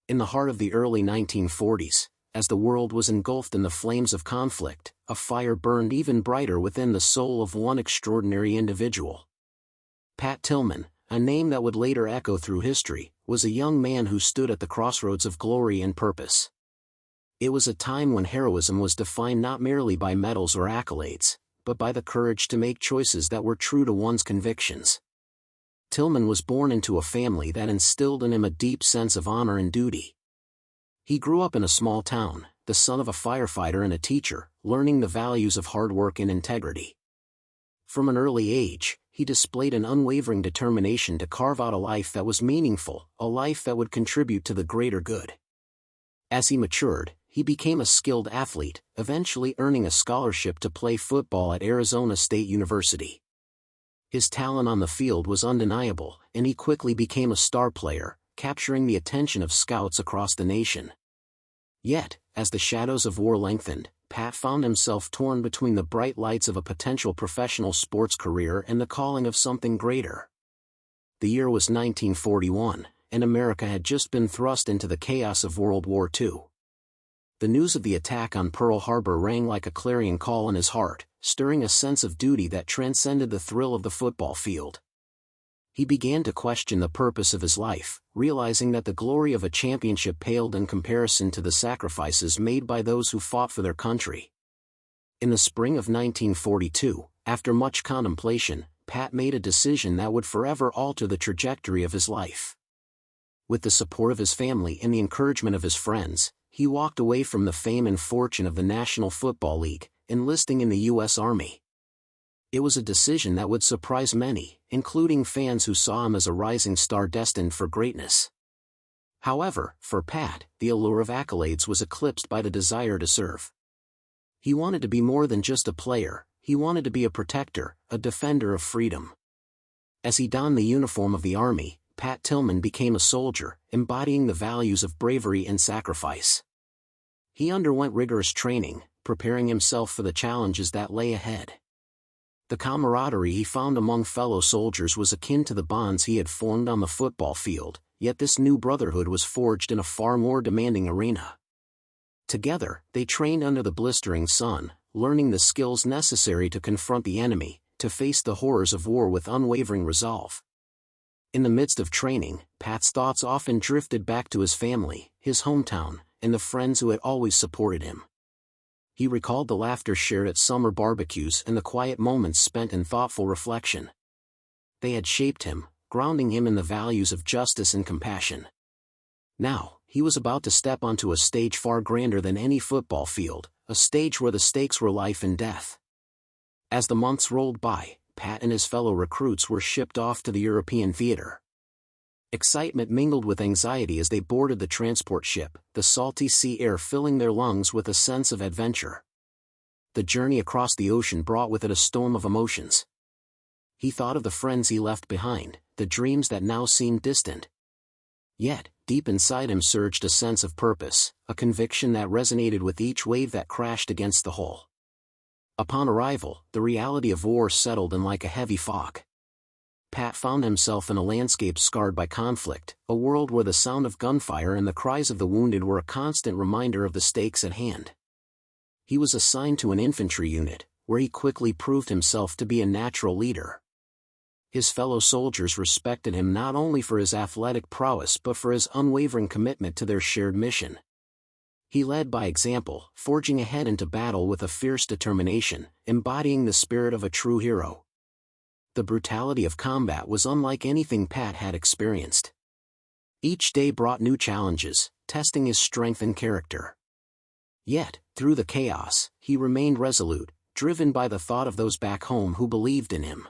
In the heart of the early 1940s, as the world was engulfed in the flames of conflict, a fire burned even brighter within the soul of one extraordinary individual. Pat Tillman, a name that would later echo through history, was a young man who stood at the crossroads of glory and purpose. It was a time when heroism was defined not merely by medals or accolades, but by the courage to make choices that were true to one's convictions. Tillman was born into a family that instilled in him a deep sense of honor and duty. He grew up in a small town, the son of a firefighter and a teacher, learning the values of hard work and integrity. From an early age, he displayed an unwavering determination to carve out a life that was meaningful, a life that would contribute to the greater good. As he matured, he became a skilled athlete, eventually earning a scholarship to play football at Arizona State University. His talent on the field was undeniable, and he quickly became a star player, capturing the attention of scouts across the nation. Yet, as the shadows of war lengthened, Pat found himself torn between the bright lights of a potential professional sports career and the calling of something greater. The year was 1941, and America had just been thrust into the chaos of World War II. The news of the attack on Pearl Harbor rang like a clarion call in his heart, stirring a sense of duty that transcended the thrill of the football field. He began to question the purpose of his life, realizing that the glory of a championship paled in comparison to the sacrifices made by those who fought for their country. In the spring of 1942, after much contemplation, Pat made a decision that would forever alter the trajectory of his life. With the support of his family and the encouragement of his friends, he walked away from the fame and fortune of the National Football League, enlisting in the U.S. Army. It was a decision that would surprise many, including fans who saw him as a rising star destined for greatness. However, for Pat, the allure of accolades was eclipsed by the desire to serve. He wanted to be more than just a player, he wanted to be a protector, a defender of freedom. As he donned the uniform of the Army, Pat Tillman became a soldier, embodying the values of bravery and sacrifice. He underwent rigorous training, preparing himself for the challenges that lay ahead. The camaraderie he found among fellow soldiers was akin to the bonds he had formed on the football field, yet this new brotherhood was forged in a far more demanding arena. Together, they trained under the blistering sun, learning the skills necessary to confront the enemy, to face the horrors of war with unwavering resolve. In the midst of training, Pat's thoughts often drifted back to his family, his hometown, and the friends who had always supported him. He recalled the laughter shared at summer barbecues and the quiet moments spent in thoughtful reflection. They had shaped him, grounding him in the values of justice and compassion. Now, he was about to step onto a stage far grander than any football field, a stage where the stakes were life and death. As the months rolled by, Pat and his fellow recruits were shipped off to the European theater. Excitement mingled with anxiety as they boarded the transport ship, the salty sea air filling their lungs with a sense of adventure. The journey across the ocean brought with it a storm of emotions. He thought of the friends he left behind, the dreams that now seemed distant. Yet, deep inside him surged a sense of purpose, a conviction that resonated with each wave that crashed against the hull. Upon arrival, the reality of war settled in like a heavy fog. Pat found himself in a landscape scarred by conflict, a world where the sound of gunfire and the cries of the wounded were a constant reminder of the stakes at hand. He was assigned to an infantry unit, where he quickly proved himself to be a natural leader. His fellow soldiers respected him not only for his athletic prowess but for his unwavering commitment to their shared mission. He led by example, forging ahead into battle with a fierce determination, embodying the spirit of a true hero. The brutality of combat was unlike anything Pat had experienced. Each day brought new challenges, testing his strength and character. Yet, through the chaos, he remained resolute, driven by the thought of those back home who believed in him.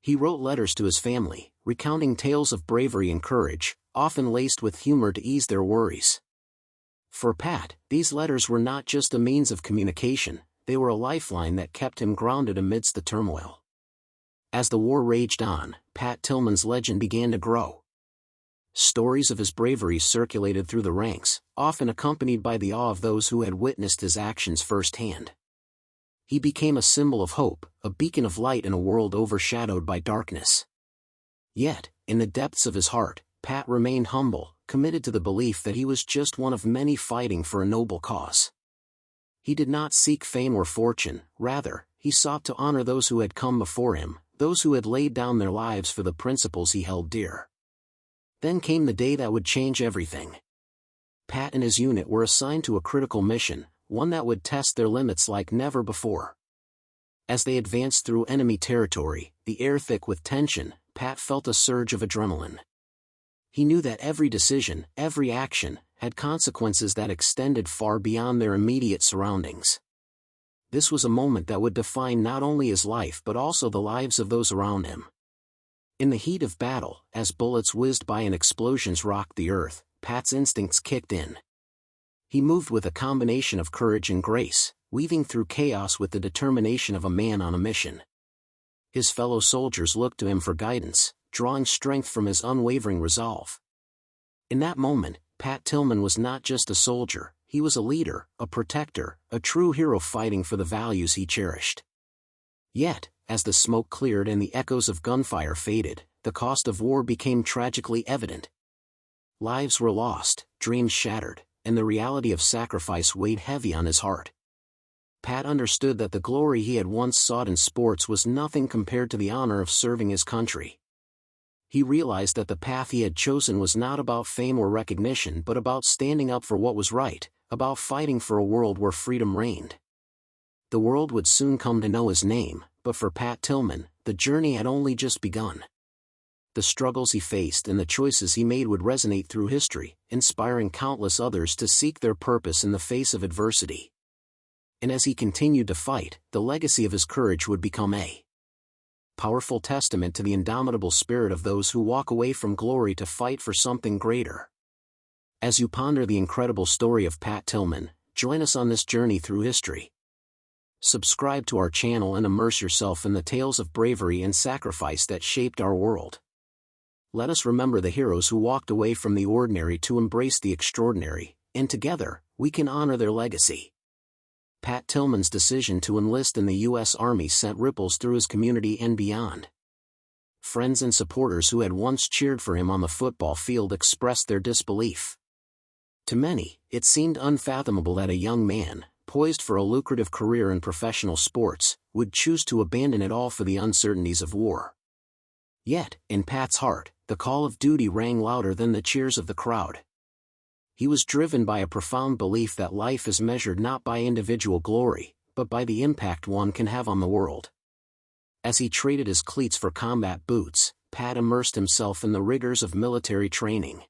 He wrote letters to his family, recounting tales of bravery and courage, often laced with humor to ease their worries. For Pat, these letters were not just a means of communication, they were a lifeline that kept him grounded amidst the turmoil. As the war raged on, Pat Tillman's legend began to grow. Stories of his bravery circulated through the ranks, often accompanied by the awe of those who had witnessed his actions firsthand. He became a symbol of hope, a beacon of light in a world overshadowed by darkness. Yet, in the depths of his heart, Pat remained humble, committed to the belief that he was just one of many fighting for a noble cause. He did not seek fame or fortune, rather, he sought to honor those who had come before him, those who had laid down their lives for the principles he held dear. Then came the day that would change everything. Pat and his unit were assigned to a critical mission, one that would test their limits like never before. As they advanced through enemy territory, the air thick with tension, Pat felt a surge of adrenaline. He knew that every decision, every action, had consequences that extended far beyond their immediate surroundings. This was a moment that would define not only his life but also the lives of those around him. In the heat of battle, as bullets whizzed by and explosions rocked the earth, Pat's instincts kicked in. He moved with a combination of courage and grace, weaving through chaos with the determination of a man on a mission. His fellow soldiers looked to him for guidance, drawing strength from his unwavering resolve. In that moment, Pat Tillman was not just a soldier, he was a leader, a protector, a true hero fighting for the values he cherished. Yet, as the smoke cleared and the echoes of gunfire faded, the cost of war became tragically evident. Lives were lost, dreams shattered, and the reality of sacrifice weighed heavy on his heart. Pat understood that the glory he had once sought in sports was nothing compared to the honor of serving his country. He realized that the path he had chosen was not about fame or recognition but about standing up for what was right, about fighting for a world where freedom reigned. The world would soon come to know his name, but for Pat Tillman, the journey had only just begun. The struggles he faced and the choices he made would resonate through history, inspiring countless others to seek their purpose in the face of adversity. And as he continued to fight, the legacy of his courage would become a powerful testament to the indomitable spirit of those who walk away from glory to fight for something greater. As you ponder the incredible story of Pat Tillman, join us on this journey through history. Subscribe to our channel and immerse yourself in the tales of bravery and sacrifice that shaped our world. Let us remember the heroes who walked away from the ordinary to embrace the extraordinary, and together, we can honor their legacy. Pat Tillman's decision to enlist in the U.S. Army sent ripples through his community and beyond. Friends and supporters who had once cheered for him on the football field expressed their disbelief. To many, it seemed unfathomable that a young man, poised for a lucrative career in professional sports, would choose to abandon it all for the uncertainties of war. Yet, in Pat's heart, the call of duty rang louder than the cheers of the crowd. He was driven by a profound belief that life is measured not by individual glory, but by the impact one can have on the world. As he traded his cleats for combat boots, Pat immersed himself in the rigors of military training.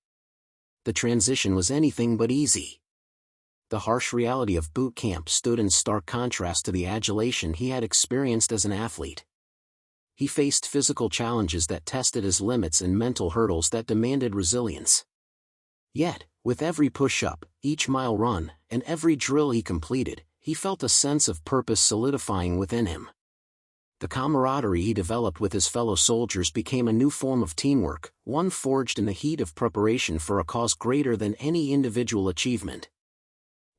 The transition was anything but easy. The harsh reality of boot camp stood in stark contrast to the adulation he had experienced as an athlete. He faced physical challenges that tested his limits and mental hurdles that demanded resilience. Yet, with every push-up, each mile run, and every drill he completed, he felt a sense of purpose solidifying within him. The camaraderie he developed with his fellow soldiers became a new form of teamwork, one forged in the heat of preparation for a cause greater than any individual achievement.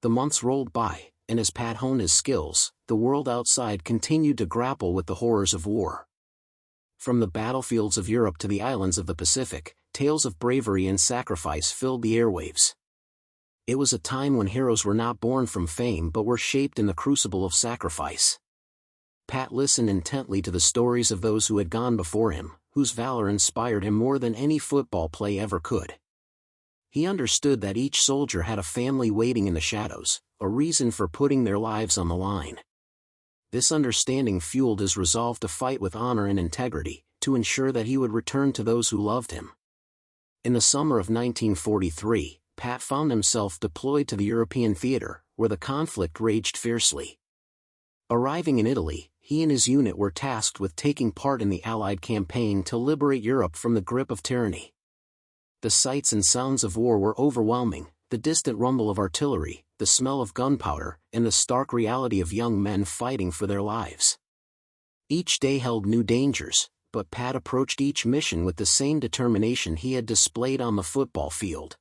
The months rolled by, and as Pat honed his skills, the world outside continued to grapple with the horrors of war. From the battlefields of Europe to the islands of the Pacific, tales of bravery and sacrifice filled the airwaves. It was a time when heroes were not born from fame but were shaped in the crucible of sacrifice. Pat listened intently to the stories of those who had gone before him, whose valor inspired him more than any football play ever could. He understood that each soldier had a family waiting in the shadows, a reason for putting their lives on the line. This understanding fueled his resolve to fight with honor and integrity, to ensure that he would return to those who loved him. In the summer of 1943, Pat found himself deployed to the European theater, where the conflict raged fiercely. Arriving in Italy, he and his unit were tasked with taking part in the Allied campaign to liberate Europe from the grip of tyranny. The sights and sounds of war were overwhelming, the distant rumble of artillery, the smell of gunpowder, and the stark reality of young men fighting for their lives. Each day held new dangers, but Pat approached each mission with the same determination he had displayed on the football field.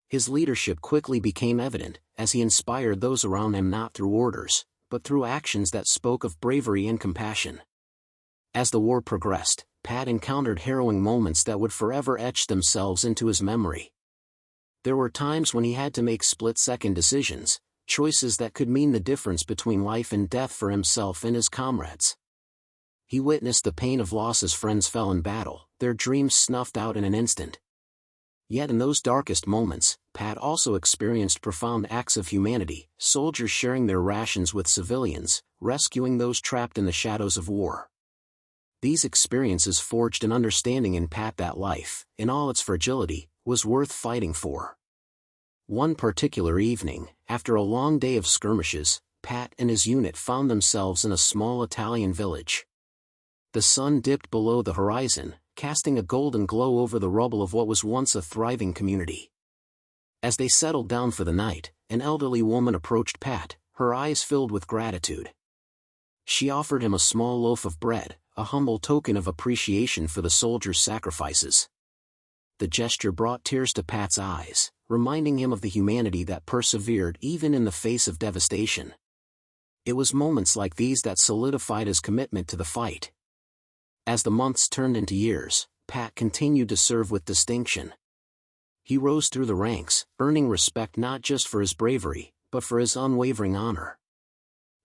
His leadership quickly became evident, as he inspired those around him not through orders, but through actions that spoke of bravery and compassion. As the war progressed, Pat encountered harrowing moments that would forever etch themselves into his memory. There were times when he had to make split-second decisions, choices that could mean the difference between life and death for himself and his comrades. He witnessed the pain of loss as friends fell in battle, their dreams snuffed out in an instant. Yet in those darkest moments, Pat also experienced profound acts of humanity, soldiers sharing their rations with civilians, rescuing those trapped in the shadows of war. These experiences forged an understanding in Pat that life, in all its fragility, was worth fighting for. One particular evening, after a long day of skirmishes, Pat and his unit found themselves in a small Italian village. The sun dipped below the horizon, casting a golden glow over the rubble of what was once a thriving community. As they settled down for the night, an elderly woman approached Pat, her eyes filled with gratitude. She offered him a small loaf of bread, a humble token of appreciation for the soldiers' sacrifices. The gesture brought tears to Pat's eyes, reminding him of the humanity that persevered even in the face of devastation. It was moments like these that solidified his commitment to the fight. As the months turned into years, Pat continued to serve with distinction. He rose through the ranks, earning respect not just for his bravery, but for his unwavering honor.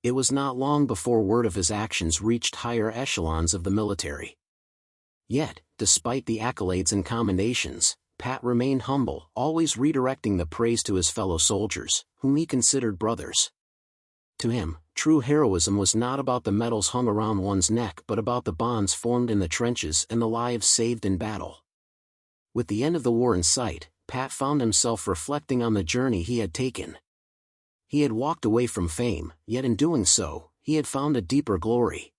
It was not long before word of his actions reached higher echelons of the military. Yet, despite the accolades and commendations, Pat remained humble, always redirecting the praise to his fellow soldiers, whom he considered brothers. To him, true heroism was not about the medals hung around one's neck but about the bonds formed in the trenches and the lives saved in battle. With the end of the war in sight, Pat found himself reflecting on the journey he had taken. He had walked away from fame, yet in doing so, he had found a deeper glory.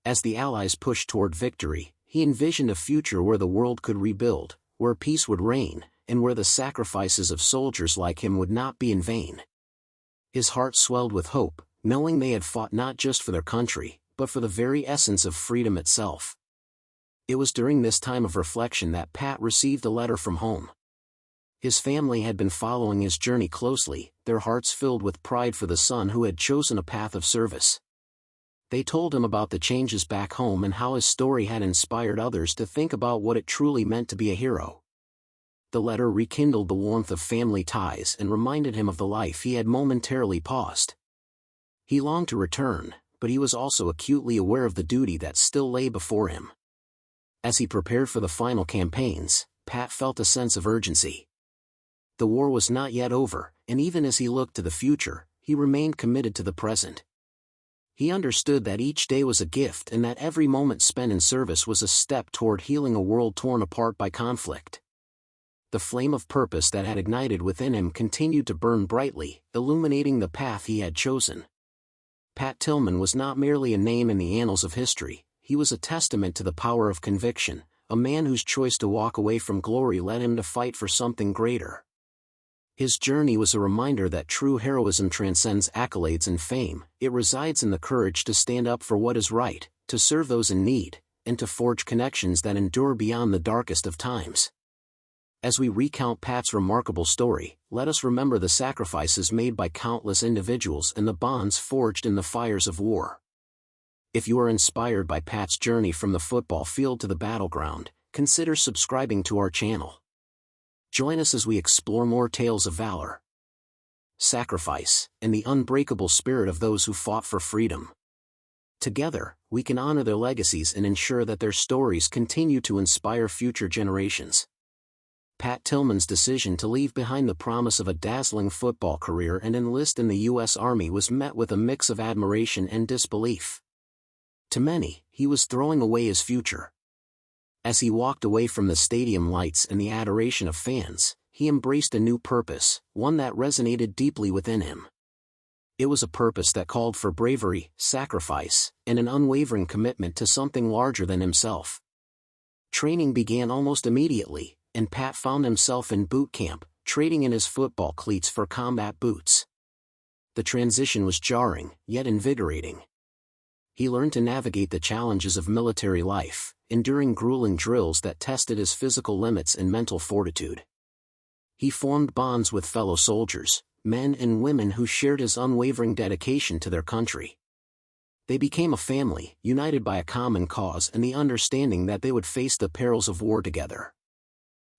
As the Allies pushed toward victory, he envisioned a future where the world could rebuild, where peace would reign, and where the sacrifices of soldiers like him would not be in vain. His heart swelled with hope, knowing they had fought not just for their country, but for the very essence of freedom itself. It was during this time of reflection that Pat received a letter from home. His family had been following his journey closely, their hearts filled with pride for the son who had chosen a path of service. They told him about the changes back home and how his story had inspired others to think about what it truly meant to be a hero. The letter rekindled the warmth of family ties and reminded him of the life he had momentarily paused. He longed to return, but he was also acutely aware of the duty that still lay before him. As he prepared for the final campaigns, Pat felt a sense of urgency. The war was not yet over, and even as he looked to the future, he remained committed to the present. He understood that each day was a gift and that every moment spent in service was a step toward healing a world torn apart by conflict. The flame of purpose that had ignited within him continued to burn brightly, illuminating the path he had chosen. Pat Tillman was not merely a name in the annals of history, he was a testament to the power of conviction, a man whose choice to walk away from glory led him to fight for something greater. His journey was a reminder that true heroism transcends accolades and fame, it resides in the courage to stand up for what is right, to serve those in need, and to forge connections that endure beyond the darkest of times. As we recount Pat's remarkable story, let us remember the sacrifices made by countless individuals and the bonds forged in the fires of war. If you are inspired by Pat's journey from the football field to the battleground, consider subscribing to our channel. Join us as we explore more tales of valor, sacrifice, and the unbreakable spirit of those who fought for freedom. Together, we can honor their legacies and ensure that their stories continue to inspire future generations. Pat Tillman's decision to leave behind the promise of a dazzling football career and enlist in the U.S. Army was met with a mix of admiration and disbelief. To many, he was throwing away his future. As he walked away from the stadium lights and the adoration of fans, he embraced a new purpose, one that resonated deeply within him. It was a purpose that called for bravery, sacrifice, and an unwavering commitment to something larger than himself. Training began almost immediately, and Pat found himself in boot camp, trading in his football cleats for combat boots. The transition was jarring, yet invigorating. He learned to navigate the challenges of military life, enduring grueling drills that tested his physical limits and mental fortitude. He formed bonds with fellow soldiers, men and women who shared his unwavering dedication to their country. They became a family, united by a common cause and the understanding that they would face the perils of war together.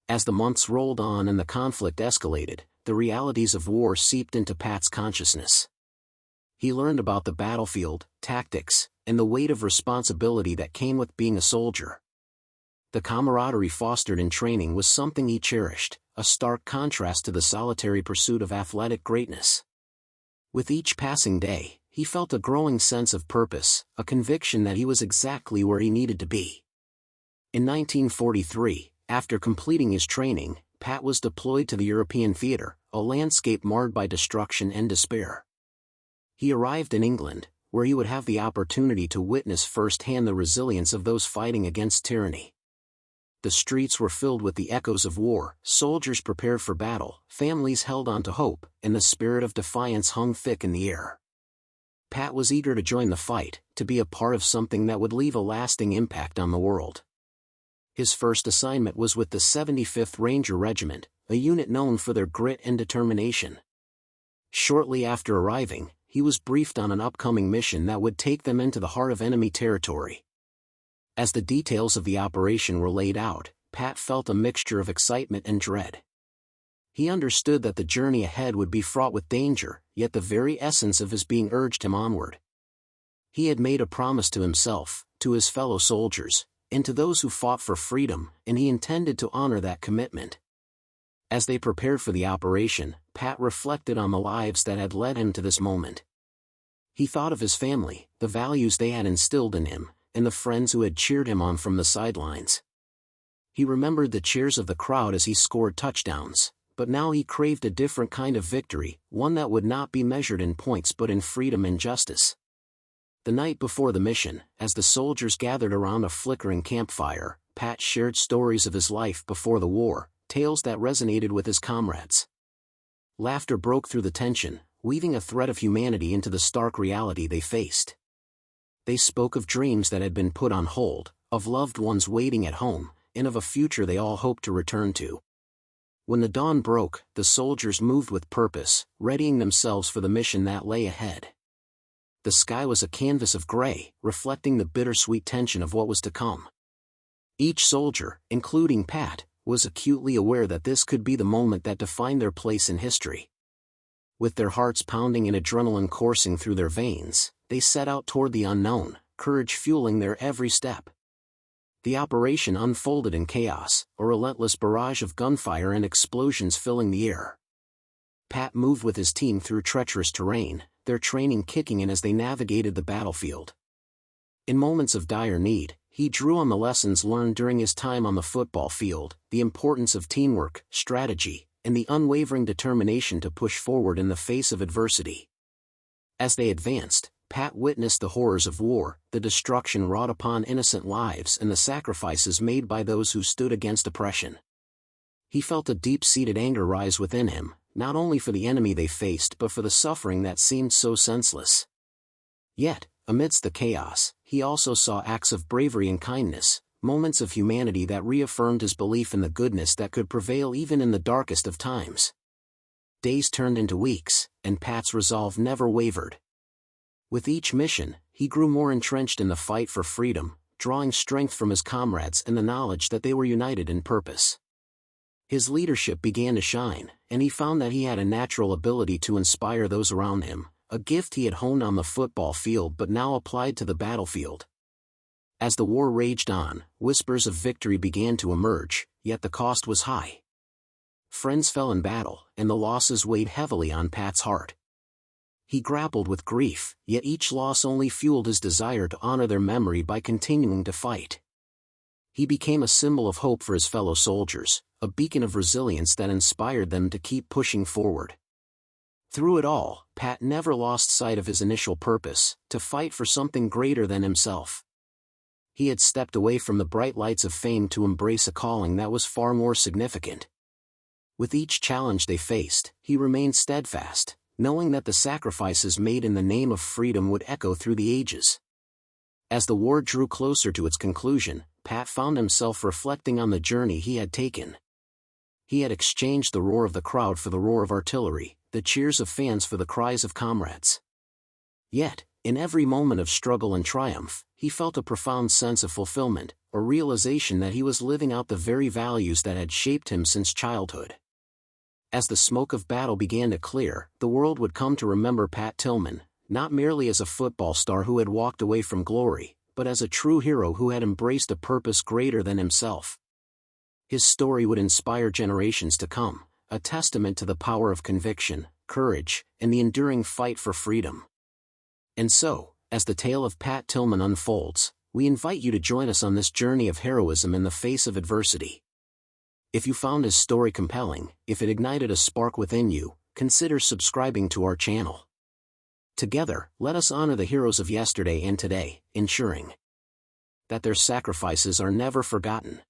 As the months rolled on and the conflict escalated, the realities of war seeped into Pat's consciousness. He learned about the battlefield, tactics, and the weight of responsibility that came with being a soldier. The camaraderie fostered in training was something he cherished, a stark contrast to the solitary pursuit of athletic greatness. With each passing day, he felt a growing sense of purpose, a conviction that he was exactly where he needed to be. In 1943, after completing his training, Pat was deployed to the European theater, a landscape marred by destruction and despair. He arrived in England, where he would have the opportunity to witness firsthand the resilience of those fighting against tyranny. The streets were filled with the echoes of war, soldiers prepared for battle, families held on to hope, and the spirit of defiance hung thick in the air. Pat was eager to join the fight, to be a part of something that would leave a lasting impact on the world. His first assignment was with the 75th Ranger Regiment, a unit known for their grit and determination. Shortly after arriving, he was briefed on an upcoming mission that would take them into the heart of enemy territory. As the details of the operation were laid out, Pat felt a mixture of excitement and dread. He understood that the journey ahead would be fraught with danger, yet the very essence of his being urged him onward. He had made a promise to himself, to his fellow soldiers, and to those who fought for freedom, and he intended to honor that commitment. As they prepared for the operation, Pat reflected on the lives that had led him to this moment. He thought of his family, the values they had instilled in him, and the friends who had cheered him on from the sidelines. He remembered the cheers of the crowd as he scored touchdowns, but now he craved a different kind of victory, one that would not be measured in points but in freedom and justice. The night before the mission, as the soldiers gathered around a flickering campfire, Pat shared stories of his life before the war, tales that resonated with his comrades. Laughter broke through the tension, weaving a thread of humanity into the stark reality they faced. They spoke of dreams that had been put on hold, of loved ones waiting at home, and of a future they all hoped to return to. When the dawn broke, the soldiers moved with purpose, readying themselves for the mission that lay ahead. The sky was a canvas of gray, reflecting the bittersweet tension of what was to come. Each soldier, including Pat, was acutely aware that this could be the moment that defined their place in history. With their hearts pounding and adrenaline coursing through their veins, they set out toward the unknown, courage fueling their every step. The operation unfolded in chaos, a relentless barrage of gunfire and explosions filling the air. Pat moved with his team through treacherous terrain, their training kicking in as they navigated the battlefield. In moments of dire need, he drew on the lessons learned during his time on the football field, the importance of teamwork, strategy, and the unwavering determination to push forward in the face of adversity. As they advanced, Pat witnessed the horrors of war, the destruction wrought upon innocent lives and the sacrifices made by those who stood against oppression. He felt a deep-seated anger rise within him, not only for the enemy they faced but for the suffering that seemed so senseless. Yet, amidst the chaos, he also saw acts of bravery and kindness, moments of humanity that reaffirmed his belief in the goodness that could prevail even in the darkest of times. Days turned into weeks, and Pat's resolve never wavered. With each mission, he grew more entrenched in the fight for freedom, drawing strength from his comrades and the knowledge that they were united in purpose. His leadership began to shine, and he found that he had a natural ability to inspire those around him, a gift he had honed on the football field but now applied to the battlefield. As the war raged on, whispers of victory began to emerge, yet the cost was high. Friends fell in battle, and the losses weighed heavily on Pat's heart. He grappled with grief, yet each loss only fueled his desire to honor their memory by continuing to fight. He became a symbol of hope for his fellow soldiers, a beacon of resilience that inspired them to keep pushing forward. Through it all, Pat never lost sight of his initial purpose, to fight for something greater than himself. He had stepped away from the bright lights of fame to embrace a calling that was far more significant. With each challenge they faced, he remained steadfast, knowing that the sacrifices made in the name of freedom would echo through the ages. As the war drew closer to its conclusion, Pat found himself reflecting on the journey he had taken. He had exchanged the roar of the crowd for the roar of artillery, the cheers of fans for the cries of comrades. Yet, in every moment of struggle and triumph, he felt a profound sense of fulfillment, a realization that he was living out the very values that had shaped him since childhood. As the smoke of battle began to clear, the world would come to remember Pat Tillman, not merely as a football star who had walked away from glory, but as a true hero who had embraced a purpose greater than himself. His story would inspire generations to come, a testament to the power of conviction, courage, and the enduring fight for freedom. And so, as the tale of Pat Tillman unfolds, we invite you to join us on this journey of heroism in the face of adversity. If you found his story compelling, if it ignited a spark within you, consider subscribing to our channel. Together, let us honor the heroes of yesterday and today, ensuring that their sacrifices are never forgotten.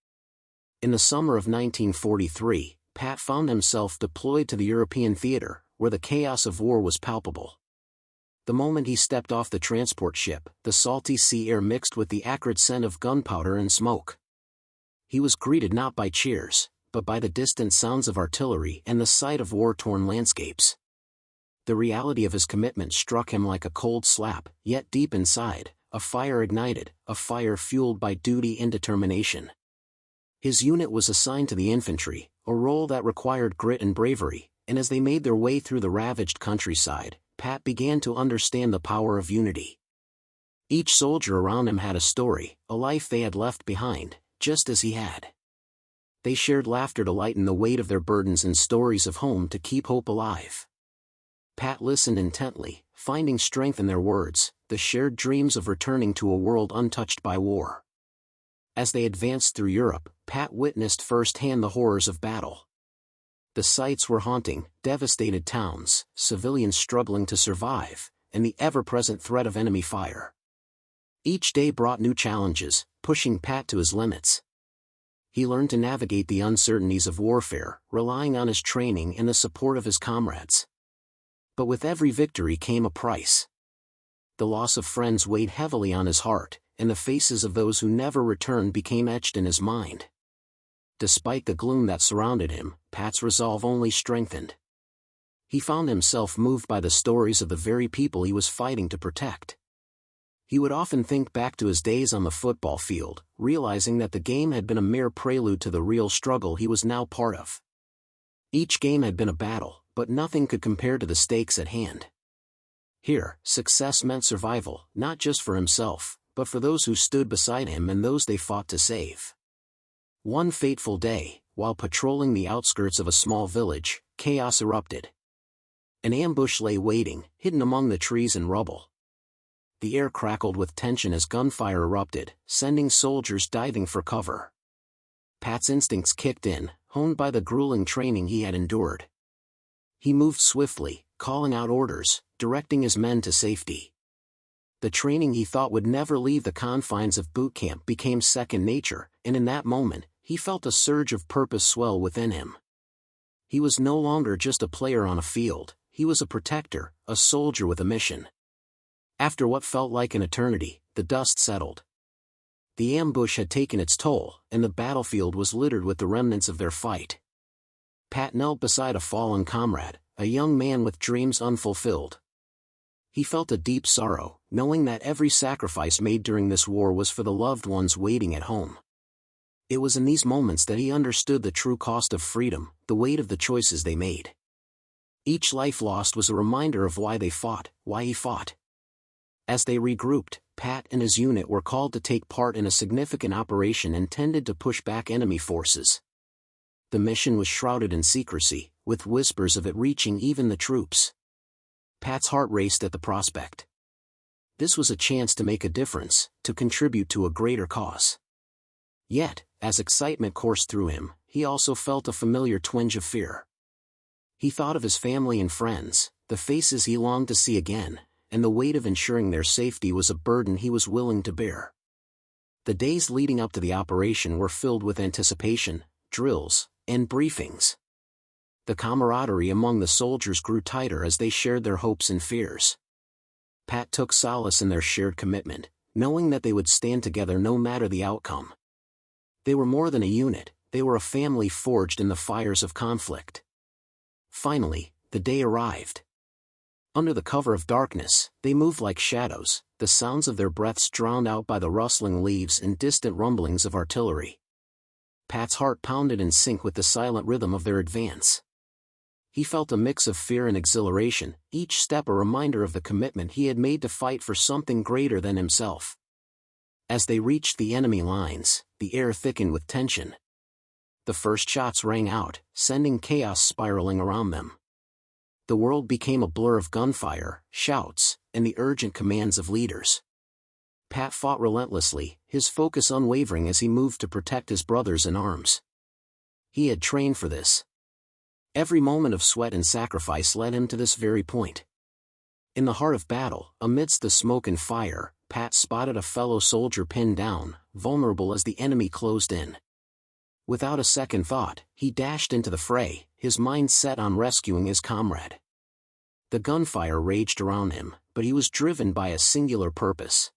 In the summer of 1943, Pat found himself deployed to the European theater, where the chaos of war was palpable. The moment he stepped off the transport ship, the salty sea air mixed with the acrid scent of gunpowder and smoke. He was greeted not by cheers, but by the distant sounds of artillery and the sight of war-torn landscapes. The reality of his commitment struck him like a cold slap, yet deep inside, a fire ignited, a fire fueled by duty and determination. His unit was assigned to the infantry, a role that required grit and bravery, and as they made their way through the ravaged countryside, Pat began to understand the power of unity. Each soldier around him had a story, a life they had left behind, just as he had. They shared laughter to lighten the weight of their burdens and stories of home to keep hope alive. Pat listened intently, finding strength in their words, the shared dreams of returning to a world untouched by war. As they advanced through Europe, Pat witnessed firsthand the horrors of battle. The sights were haunting: devastated towns, civilians struggling to survive, and the ever-present threat of enemy fire. Each day brought new challenges, pushing Pat to his limits. He learned to navigate the uncertainties of warfare, relying on his training and the support of his comrades. But with every victory came a price. The loss of friends weighed heavily on his heart, and the faces of those who never returned became etched in his mind. Despite the gloom that surrounded him, Pat's resolve only strengthened. He found himself moved by the stories of the very people he was fighting to protect. He would often think back to his days on the football field, realizing that the game had been a mere prelude to the real struggle he was now part of. Each game had been a battle, but nothing could compare to the stakes at hand. Here, success meant survival, not just for himself, but for those who stood beside him and those they fought to save. One fateful day, while patrolling the outskirts of a small village, chaos erupted. An ambush lay waiting, hidden among the trees and rubble. The air crackled with tension as gunfire erupted, sending soldiers diving for cover. Pat's instincts kicked in, honed by the grueling training he had endured. He moved swiftly, calling out orders, directing his men to safety. The training he thought would never leave the confines of boot camp became second nature, and in that moment, he felt a surge of purpose swell within him. He was no longer just a player on a field, he was a protector, a soldier with a mission. After what felt like an eternity, the dust settled. The ambush had taken its toll, and the battlefield was littered with the remnants of their fight. Pat knelt beside a fallen comrade, a young man with dreams unfulfilled. He felt a deep sorrow, knowing that every sacrifice made during this war was for the loved ones waiting at home. It was in these moments that he understood the true cost of freedom, the weight of the choices they made. Each life lost was a reminder of why they fought, why he fought. As they regrouped, Pat and his unit were called to take part in a significant operation intended to push back enemy forces. The mission was shrouded in secrecy, with whispers of it reaching even the troops. Pat's heart raced at the prospect. This was a chance to make a difference, to contribute to a greater cause. Yet, as excitement coursed through him, he also felt a familiar twinge of fear. He thought of his family and friends, the faces he longed to see again, and the weight of ensuring their safety was a burden he was willing to bear. The days leading up to the operation were filled with anticipation, drills, and briefings. The camaraderie among the soldiers grew tighter as they shared their hopes and fears. Pat took solace in their shared commitment, knowing that they would stand together no matter the outcome. They were more than a unit, they were a family forged in the fires of conflict. Finally, the day arrived. Under the cover of darkness, they moved like shadows, the sounds of their breaths drowned out by the rustling leaves and distant rumblings of artillery. Pat's heart pounded in sync with the silent rhythm of their advance. He felt a mix of fear and exhilaration, each step a reminder of the commitment he had made to fight for something greater than himself. As they reached the enemy lines, the air thickened with tension. The first shots rang out, sending chaos spiraling around them. The world became a blur of gunfire, shouts, and the urgent commands of leaders. Pat fought relentlessly, his focus unwavering as he moved to protect his brothers in arms. He had trained for this. Every moment of sweat and sacrifice led him to this very point. In the heart of battle, amidst the smoke and fire, Pat spotted a fellow soldier pinned down, vulnerable as the enemy closed in. Without a second thought, he dashed into the fray, his mind set on rescuing his comrade. The gunfire raged around him, but he was driven by a singular purpose.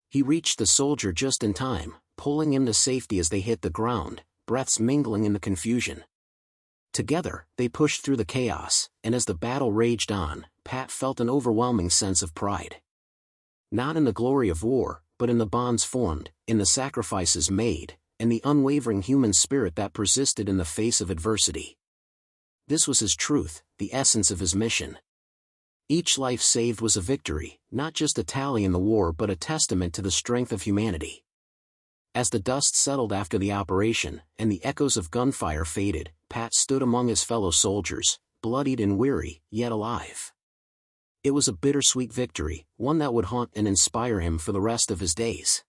He reached the soldier just in time, pulling him to safety as they hit the ground, breaths mingling in the confusion. Together, they pushed through the chaos, and as the battle raged on, Pat felt an overwhelming sense of pride. Not in the glory of war, but in the bonds formed, in the sacrifices made, and the unwavering human spirit that persisted in the face of adversity. This was his truth, the essence of his mission. Each life saved was a victory, not just a tally in the war but a testament to the strength of humanity. As the dust settled after the operation, and the echoes of gunfire faded, Pat stood among his fellow soldiers, bloodied and weary, yet alive. It was a bittersweet victory, one that would haunt and inspire him for the rest of his days.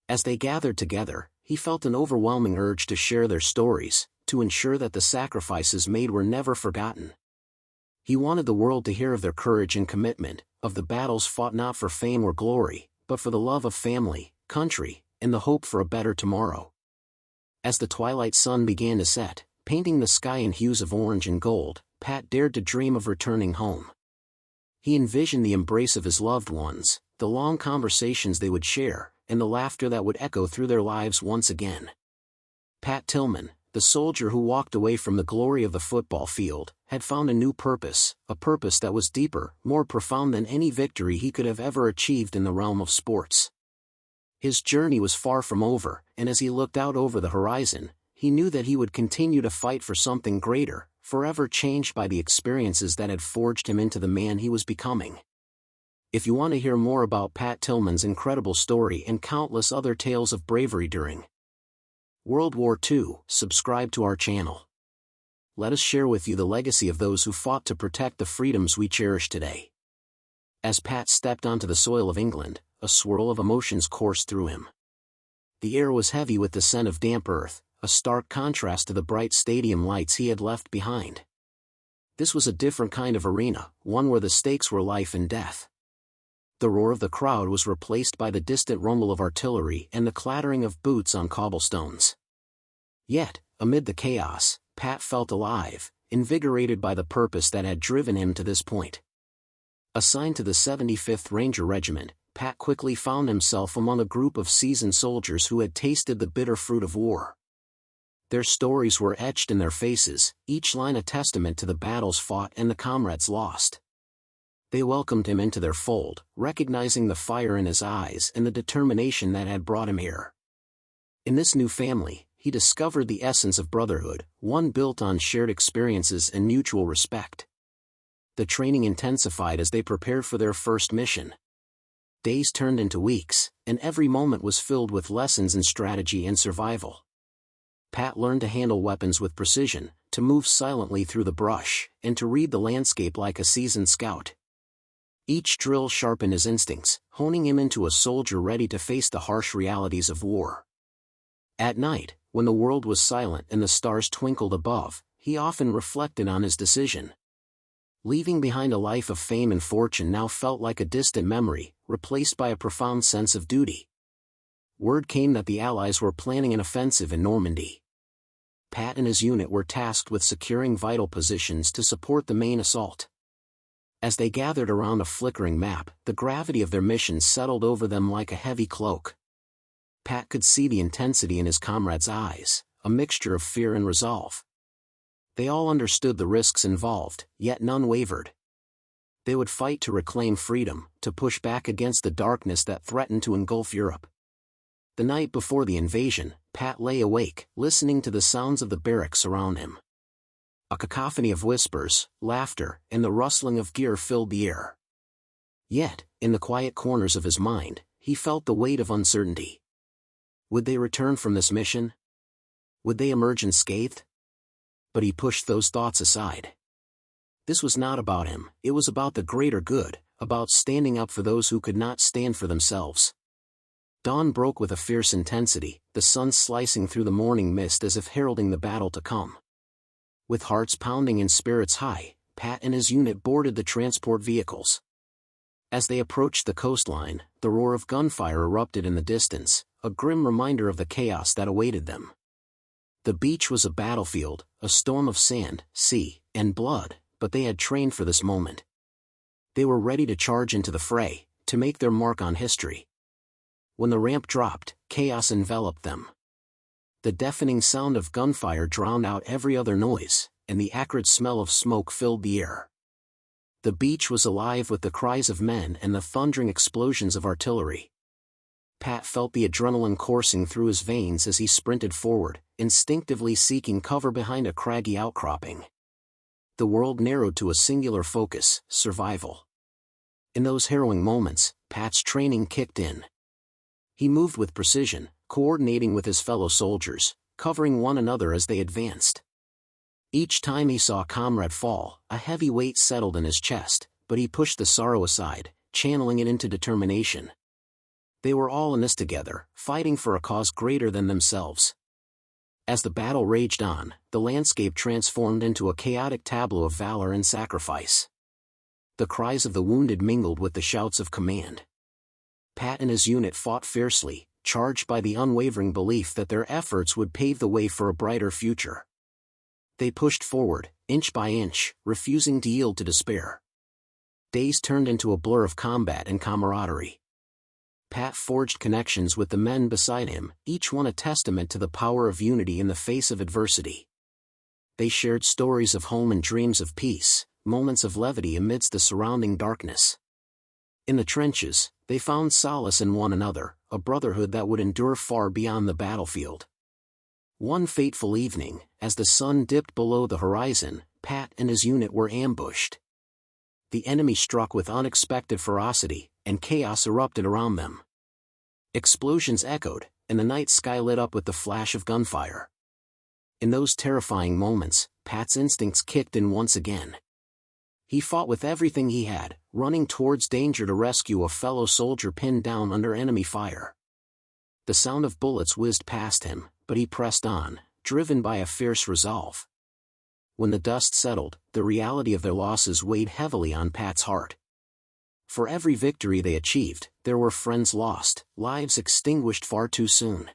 As they gathered together, he felt an overwhelming urge to share their stories, to ensure that the sacrifices made were never forgotten. He wanted the world to hear of their courage and commitment, of the battles fought not for fame or glory, but for the love of family, country, and the hope for a better tomorrow. As the twilight sun began to set, painting the sky in hues of orange and gold, Pat dared to dream of returning home. He envisioned the embrace of his loved ones, the long conversations they would share, and the laughter that would echo through their lives once again. Pat Tillman, the soldier who walked away from the glory of the football field, had found a new purpose, a purpose that was deeper, more profound than any victory he could have ever achieved in the realm of sports. His journey was far from over, and as he looked out over the horizon, he knew that he would continue to fight for something greater, forever changed by the experiences that had forged him into the man he was becoming. If you want to hear more about Pat Tillman's incredible story and countless other tales of bravery during World War II, subscribe to our channel. Let us share with you the legacy of those who fought to protect the freedoms we cherish today. As Pat stepped onto the soil of England, a swirl of emotions coursed through him. The air was heavy with the scent of damp earth, a stark contrast to the bright stadium lights he had left behind. This was a different kind of arena, one where the stakes were life and death. The roar of the crowd was replaced by the distant rumble of artillery and the clattering of boots on cobblestones. Yet, amid the chaos, Pat felt alive, invigorated by the purpose that had driven him to this point. Assigned to the 75th Ranger Regiment, Pat quickly found himself among a group of seasoned soldiers who had tasted the bitter fruit of war. Their stories were etched in their faces, each line a testament to the battles fought and the comrades lost. They welcomed him into their fold, recognizing the fire in his eyes and the determination that had brought him here. In this new family, he discovered the essence of brotherhood, one built on shared experiences and mutual respect. The training intensified as they prepared for their first mission. Days turned into weeks, and every moment was filled with lessons in strategy and survival. Pat learned to handle weapons with precision, to move silently through the brush, and to read the landscape like a seasoned scout. Each drill sharpened his instincts, honing him into a soldier ready to face the harsh realities of war. At night, when the world was silent and the stars twinkled above, he often reflected on his decision. Leaving behind a life of fame and fortune now felt like a distant memory, replaced by a profound sense of duty. Word came that the Allies were planning an offensive in Normandy. Pat and his unit were tasked with securing vital positions to support the main assault. As they gathered around a flickering map, the gravity of their mission settled over them like a heavy cloak. Pat could see the intensity in his comrades' eyes, a mixture of fear and resolve. They all understood the risks involved, yet none wavered. They would fight to reclaim freedom, to push back against the darkness that threatened to engulf Europe. The night before the invasion, Pat lay awake, listening to the sounds of the barracks around him. A cacophony of whispers, laughter, and the rustling of gear filled the air. Yet, in the quiet corners of his mind, he felt the weight of uncertainty. Would they return from this mission? Would they emerge unscathed? But he pushed those thoughts aside. This was not about him, it was about the greater good, about standing up for those who could not stand for themselves. Dawn broke with a fierce intensity, the sun slicing through the morning mist as if heralding the battle to come. With hearts pounding and spirits high, Pat and his unit boarded the transport vehicles. As they approached the coastline, the roar of gunfire erupted in the distance, a grim reminder of the chaos that awaited them. The beach was a battlefield, a storm of sand, sea, and blood, but they had trained for this moment. They were ready to charge into the fray, to make their mark on history. When the ramp dropped, chaos enveloped them. The deafening sound of gunfire drowned out every other noise, and the acrid smell of smoke filled the air. The beach was alive with the cries of men and the thundering explosions of artillery. Pat felt the adrenaline coursing through his veins as he sprinted forward, instinctively seeking cover behind a craggy outcropping. The world narrowed to a singular focus: survival. In those harrowing moments, Pat's training kicked in. He moved with precision, coordinating with his fellow soldiers, covering one another as they advanced. Each time he saw a comrade fall, a heavy weight settled in his chest, but he pushed the sorrow aside, channeling it into determination. They were all in this together, fighting for a cause greater than themselves. As the battle raged on, the landscape transformed into a chaotic tableau of valor and sacrifice. The cries of the wounded mingled with the shouts of command. Pat and his unit fought fiercely, charged by the unwavering belief that their efforts would pave the way for a brighter future. They pushed forward, inch by inch, refusing to yield to despair. Days turned into a blur of combat and camaraderie. Pat forged connections with the men beside him, each one a testament to the power of unity in the face of adversity. They shared stories of home and dreams of peace, moments of levity amidst the surrounding darkness. In the trenches, they found solace in one another, a brotherhood that would endure far beyond the battlefield. One fateful evening, as the sun dipped below the horizon, Pat and his unit were ambushed. The enemy struck with unexpected ferocity, and chaos erupted around them. Explosions echoed, and the night sky lit up with the flash of gunfire. In those terrifying moments, Pat's instincts kicked in once again. He fought with everything he had, running towards danger to rescue a fellow soldier pinned down under enemy fire. The sound of bullets whizzed past him, but he pressed on, driven by a fierce resolve. When the dust settled, the reality of their losses weighed heavily on Pat's heart. For every victory they achieved, there were friends lost, lives extinguished far too soon.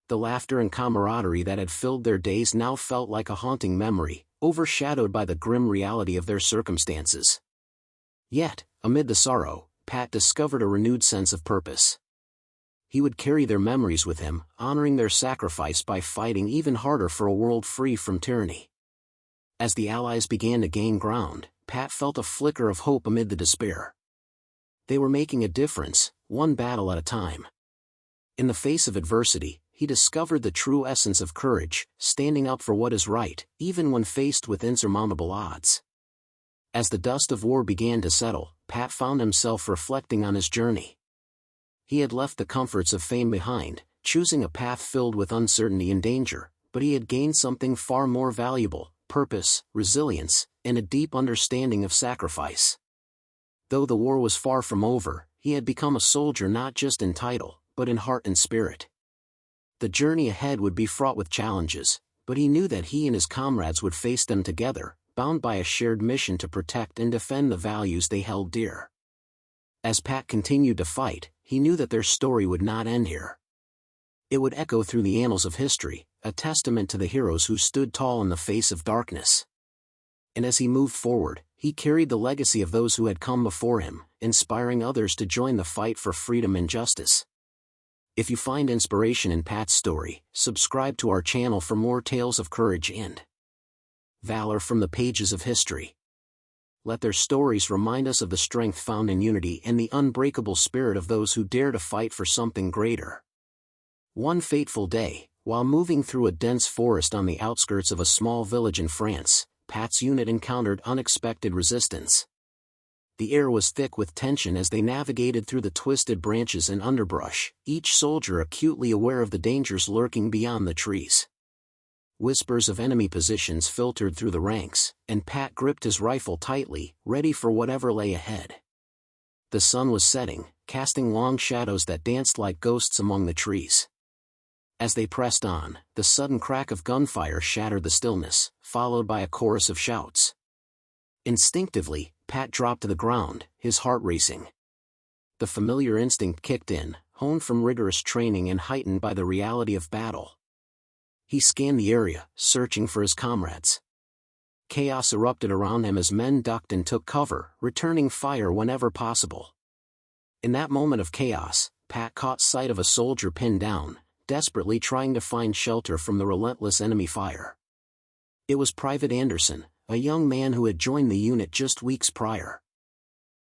The laughter and camaraderie that had filled their days now felt like a haunting memory, overshadowed by the grim reality of their circumstances. Yet, amid the sorrow, Pat discovered a renewed sense of purpose. He would carry their memories with him, honoring their sacrifice by fighting even harder for a world free from tyranny. As the Allies began to gain ground, Pat felt a flicker of hope amid the despair. They were making a difference, one battle at a time. In the face of adversity, he discovered the true essence of courage, standing up for what is right, even when faced with insurmountable odds. As the dust of war began to settle, Pat found himself reflecting on his journey. He had left the comforts of fame behind, choosing a path filled with uncertainty and danger, but he had gained something far more valuable: purpose, resilience, and a deep understanding of sacrifice. Though the war was far from over, he had become a soldier not just in title, but in heart and spirit. The journey ahead would be fraught with challenges, but he knew that he and his comrades would face them together, bound by a shared mission to protect and defend the values they held dear. As Pat continued to fight, he knew that their story would not end here. It would echo through the annals of history, a testament to the heroes who stood tall in the face of darkness. And as he moved forward, he carried the legacy of those who had come before him, inspiring others to join the fight for freedom and justice. If you find inspiration in Pat's story, subscribe to our channel for more tales of courage and valor from the pages of history. let their stories remind us of the strength found in unity and the unbreakable spirit of those who dare to fight for something greater. One fateful day, while moving through a dense forest on the outskirts of a small village in France, Pat's unit encountered unexpected resistance. The air was thick with tension as they navigated through the twisted branches and underbrush, each soldier acutely aware of the dangers lurking beyond the trees. Whispers of enemy positions filtered through the ranks, and Pat gripped his rifle tightly, ready for whatever lay ahead. The sun was setting, casting long shadows that danced like ghosts among the trees. As they pressed on, the sudden crack of gunfire shattered the stillness, followed by a chorus of shouts. Instinctively, Pat dropped to the ground, his heart racing. The familiar instinct kicked in, honed from rigorous training and heightened by the reality of battle. He scanned the area, searching for his comrades. Chaos erupted around him as men ducked and took cover, returning fire whenever possible. In that moment of chaos, Pat caught sight of a soldier pinned down, desperately trying to find shelter from the relentless enemy fire. It was Private Anderson, a young man who had joined the unit just weeks prior.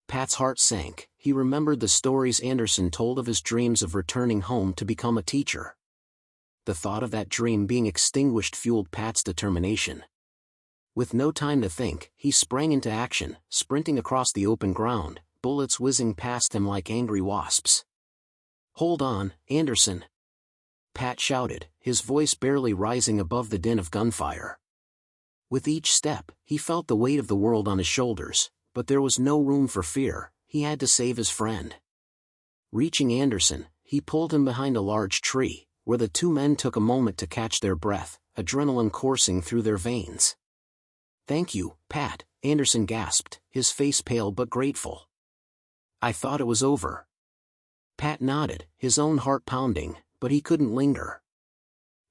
Pat's heart sank. He remembered the stories Anderson told of his dreams of returning home to become a teacher. The thought of that dream being extinguished fueled Pat's determination. With no time to think, he sprang into action, sprinting across the open ground, bullets whizzing past him like angry wasps. "Hold on, Anderson!" Pat shouted, his voice barely rising above the din of gunfire. With each step, he felt the weight of the world on his shoulders, but there was no room for fear. He had to save his friend. Reaching Anderson, he pulled him behind a large tree, where the two men took a moment to catch their breath, adrenaline coursing through their veins. "Thank you, Pat," Anderson gasped, his face pale but grateful. "I thought it was over." Pat nodded, his own heart pounding, but he couldn't linger.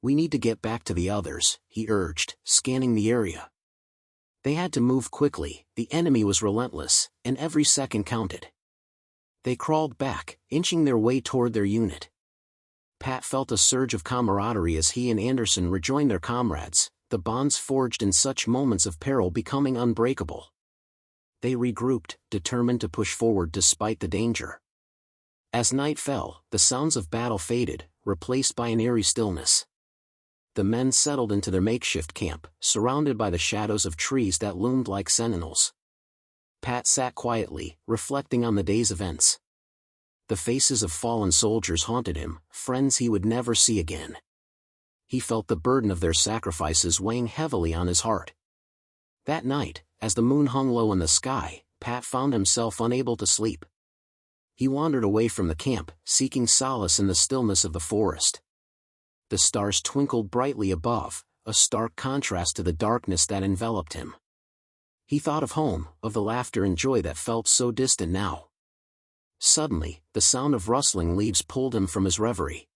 "We need to get back to the others," he urged, scanning the area. They had to move quickly, the enemy was relentless, and every second counted. They crawled back, inching their way toward their unit. Pat felt a surge of camaraderie as he and Anderson rejoined their comrades, the bonds forged in such moments of peril becoming unbreakable. They regrouped, determined to push forward despite the danger. As night fell, the sounds of battle faded, replaced by an eerie stillness. The men settled into their makeshift camp, surrounded by the shadows of trees that loomed like sentinels. Pat sat quietly, reflecting on the day's events. The faces of fallen soldiers haunted him, friends he would never see again. He felt the burden of their sacrifices weighing heavily on his heart. That night, as the moon hung low in the sky, Pat found himself unable to sleep. He wandered away from the camp, seeking solace in the stillness of the forest. The stars twinkled brightly above, a stark contrast to the darkness that enveloped him. He thought of home, of the laughter and joy that felt so distant now. Suddenly, the sound of rustling leaves pulled him from his reverie.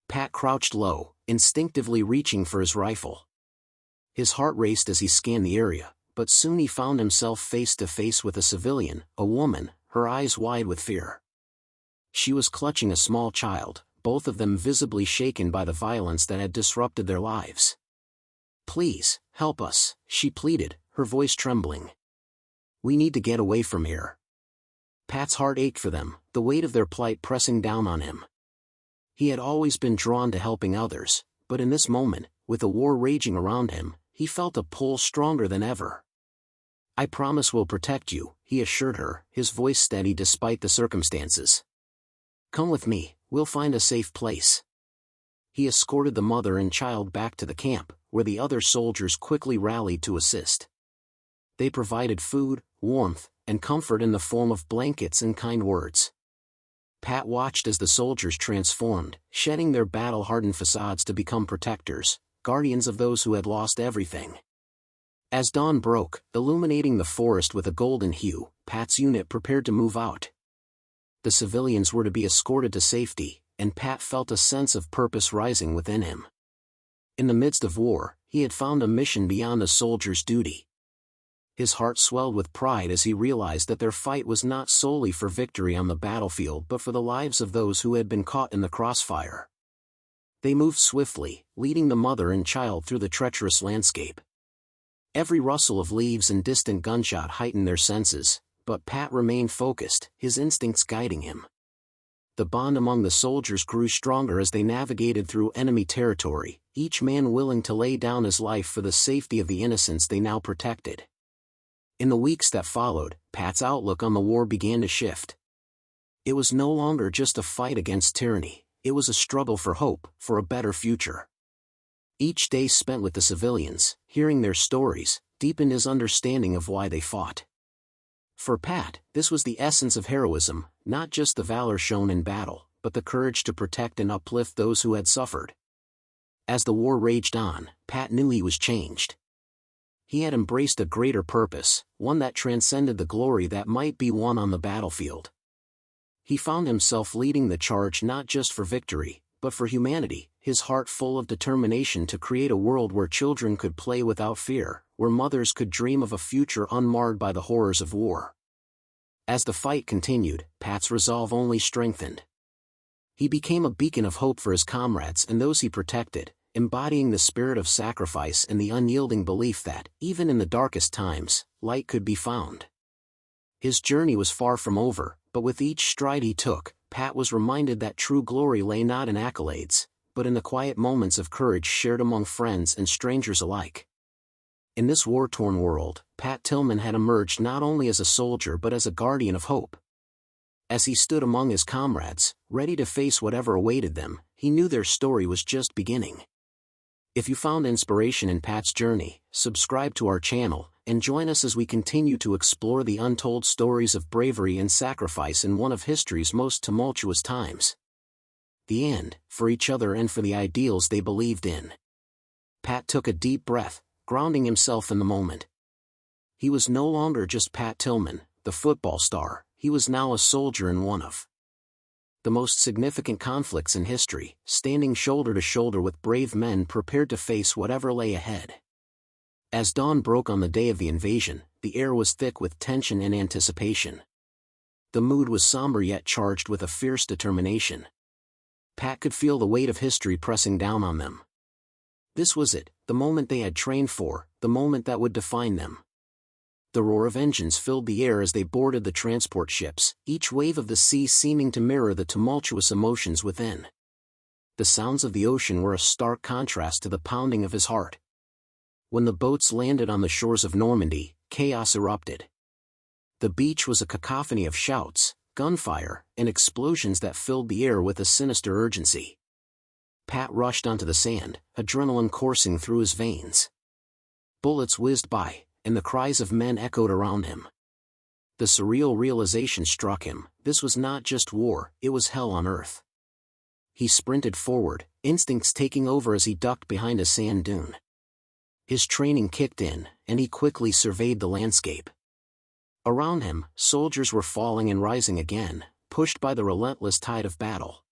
Pat crouched low, instinctively reaching for his rifle. His heart raced as he scanned the area, but soon he found himself face to face with a civilian, a woman, her eyes wide with fear. She was clutching a small child, both of them visibly shaken by the violence that had disrupted their lives. "Please, help us," she pleaded, her voice trembling. "We need to get away from here." Pat's heart ached for them, the weight of their plight pressing down on him. He had always been drawn to helping others, but in this moment, with a war raging around him, he felt a pull stronger than ever. "I promise we'll protect you," he assured her, his voice steady despite the circumstances. "Come with me, we'll find a safe place." He escorted the mother and child back to the camp, where the other soldiers quickly rallied to assist. They provided food, warmth, and comfort in the form of blankets and kind words. Pat watched as the soldiers transformed, shedding their battle-hardened facades to become protectors, guardians of those who had lost everything. As dawn broke, illuminating the forest with a golden hue, Pat's unit prepared to move out. The civilians were to be escorted to safety, and Pat felt a sense of purpose rising within him. In the midst of war, he had found a mission beyond a soldier's duty. His heart swelled with pride as he realized that their fight was not solely for victory on the battlefield but for the lives of those who had been caught in the crossfire. They moved swiftly, leading the mother and child through the treacherous landscape. Every rustle of leaves and distant gunshot heightened their senses, but Pat remained focused, his instincts guiding him. The bond among the soldiers grew stronger as they navigated through enemy territory, each man willing to lay down his life for the safety of the innocents they now protected. In the weeks that followed, Pat's outlook on the war began to shift. It was no longer just a fight against tyranny, it was a struggle for hope, for a better future. Each day spent with the civilians, hearing their stories, deepened his understanding of why they fought. For Pat, this was the essence of heroism, not just the valor shown in battle, but the courage to protect and uplift those who had suffered. As the war raged on, Pat knew he was changed. He had embraced a greater purpose, one that transcended the glory that might be won on the battlefield. He found himself leading the charge not just for victory, but for humanity, his heart full of determination to create a world where children could play without fear, where mothers could dream of a future unmarred by the horrors of war. As the fight continued, Pat's resolve only strengthened. He became a beacon of hope for his comrades and those he protected, embodying the spirit of sacrifice and the unyielding belief that, even in the darkest times, light could be found. His journey was far from over, but with each stride he took, Pat was reminded that true glory lay not in accolades, but in the quiet moments of courage shared among friends and strangers alike. In this war-torn world, Pat Tillman had emerged not only as a soldier but as a guardian of hope. As he stood among his comrades, ready to face whatever awaited them, he knew their story was just beginning. If you found inspiration in Pat's journey, subscribe to our channel, and join us as we continue to explore the untold stories of bravery and sacrifice in one of history's most tumultuous times. The end, for each other and for the ideals they believed in. Pat took a deep breath, grounding himself in the moment. He was no longer just Pat Tillman, the football star, he was now a soldier in one of the most significant conflicts in history, standing shoulder to shoulder with brave men prepared to face whatever lay ahead. As dawn broke on the day of the invasion, the air was thick with tension and anticipation. The mood was somber yet charged with a fierce determination. Pat could feel the weight of history pressing down on them. This was it, the moment they had trained for, the moment that would define them. The roar of engines filled the air as they boarded the transport ships, each wave of the sea seeming to mirror the tumultuous emotions within. The sounds of the ocean were a stark contrast to the pounding of his heart. When the boats landed on the shores of Normandy, chaos erupted. The beach was a cacophony of shouts, gunfire, and explosions that filled the air with a sinister urgency. Pat rushed onto the sand, adrenaline coursing through his veins. Bullets whizzed by, and the cries of men echoed around him. The surreal realization struck him, this was not just war, it was hell on earth. He sprinted forward, instincts taking over as he ducked behind a sand dune. His training kicked in, and he quickly surveyed the landscape. Around him, soldiers were falling and rising again, pushed by the relentless tide of battle.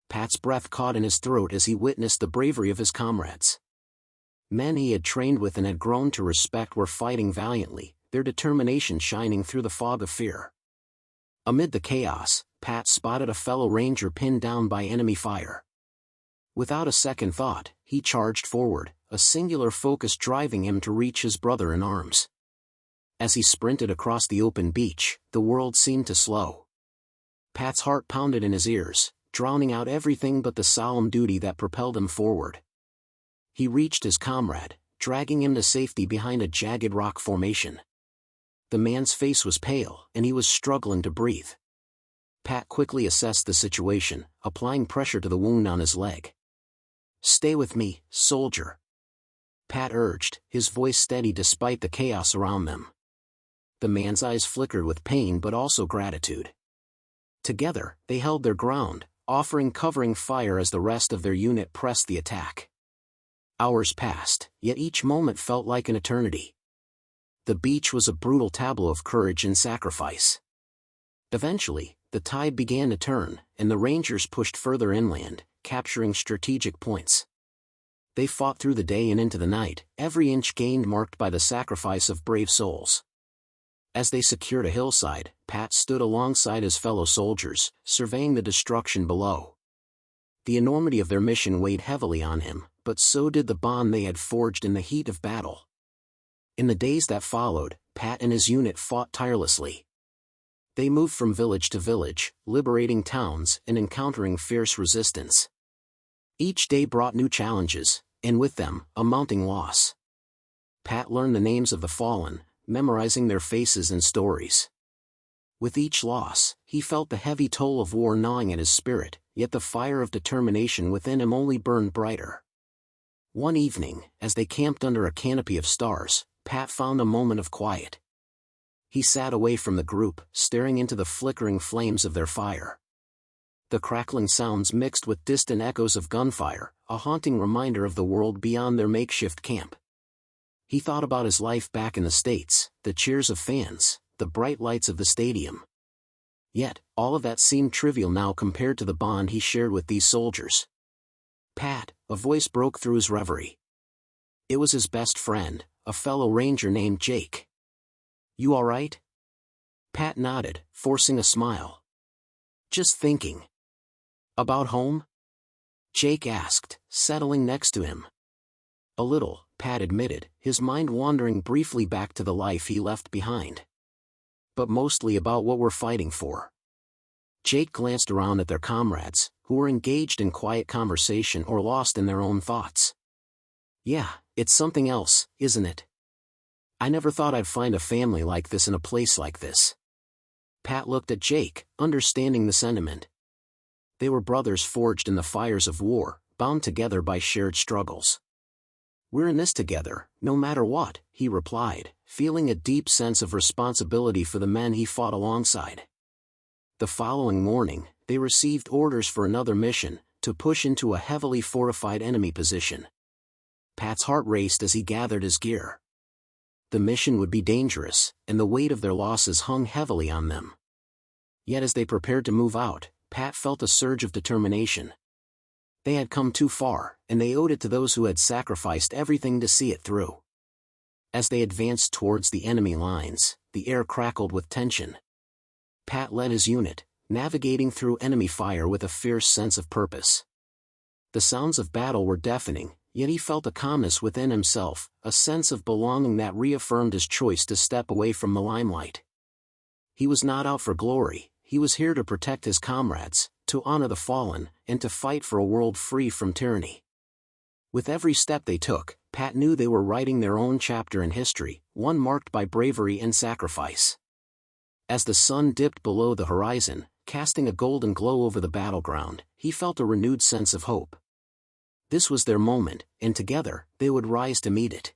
Pat's breath caught in his throat as he witnessed the bravery of his comrades. Men he had trained with and had grown to respect were fighting valiantly, their determination shining through the fog of fear. Amid the chaos, Pat spotted a fellow ranger pinned down by enemy fire. Without a second thought, he charged forward, a singular focus driving him to reach his brother in arms. As he sprinted across the open beach, the world seemed to slow. Pat's heart pounded in his ears, drowning out everything but the solemn duty that propelled him forward. He reached his comrade, dragging him to safety behind a jagged rock formation. The man's face was pale, and he was struggling to breathe. Pat quickly assessed the situation, applying pressure to the wound on his leg. "Stay with me, soldier," Pat urged, his voice steady despite the chaos around them. The man's eyes flickered with pain but also gratitude. Together, they held their ground, offering covering fire as the rest of their unit pressed the attack. Hours passed, yet each moment felt like an eternity. The beach was a brutal tableau of courage and sacrifice. Eventually, the tide began to turn, and the Rangers pushed further inland, capturing strategic points. They fought through the day and into the night, every inch gained marked by the sacrifice of brave souls. As they secured a hillside, Pat stood alongside his fellow soldiers, surveying the destruction below. The enormity of their mission weighed heavily on him, but so did the bond they had forged in the heat of battle. In the days that followed, Pat and his unit fought tirelessly. They moved from village to village, liberating towns and encountering fierce resistance. Each day brought new challenges, and with them, a mounting loss. Pat learned the names of the fallen, memorizing their faces and stories. With each loss, he felt the heavy toll of war gnawing at his spirit, yet the fire of determination within him only burned brighter. One evening, as they camped under a canopy of stars, Pat found a moment of quiet. He sat away from the group, staring into the flickering flames of their fire. The crackling sounds mixed with distant echoes of gunfire, a haunting reminder of the world beyond their makeshift camp. He thought about his life back in the States, the cheers of fans, the bright lights of the stadium. Yet, all of that seemed trivial now compared to the bond he shared with these soldiers. "Pat," a voice broke through his reverie. It was his best friend, a fellow ranger named Jake. "You all right?" Pat nodded, forcing a smile. "Just thinking." "About home?" Jake asked, settling next to him. "A little," Pat admitted, his mind wandering briefly back to the life he left behind. "But mostly about what we're fighting for." Jake glanced around at their comrades, who were engaged in quiet conversation or lost in their own thoughts. "Yeah, it's something else, isn't it? I never thought I'd find a family like this in a place like this." Pat looked at Jake, understanding the sentiment. They were brothers forged in the fires of war, bound together by shared struggles. "We're in this together, no matter what," he replied, feeling a deep sense of responsibility for the men he fought alongside. The following morning, they received orders for another mission, to push into a heavily fortified enemy position. Pat's heart raced as he gathered his gear. The mission would be dangerous, and the weight of their losses hung heavily on them. Yet as they prepared to move out, Pat felt a surge of determination. They had come too far, and they owed it to those who had sacrificed everything to see it through. As they advanced towards the enemy lines, the air crackled with tension. Pat led his unit, navigating through enemy fire with a fierce sense of purpose. The sounds of battle were deafening, yet he felt a calmness within himself, a sense of belonging that reaffirmed his choice to step away from the limelight. He was not out for glory, he was here to protect his comrades, to honor the fallen, and to fight for a world free from tyranny. With every step they took, Pat knew they were writing their own chapter in history, one marked by bravery and sacrifice. As the sun dipped below the horizon, casting a golden glow over the battleground, he felt a renewed sense of hope. This was their moment, and together, they would rise to meet it.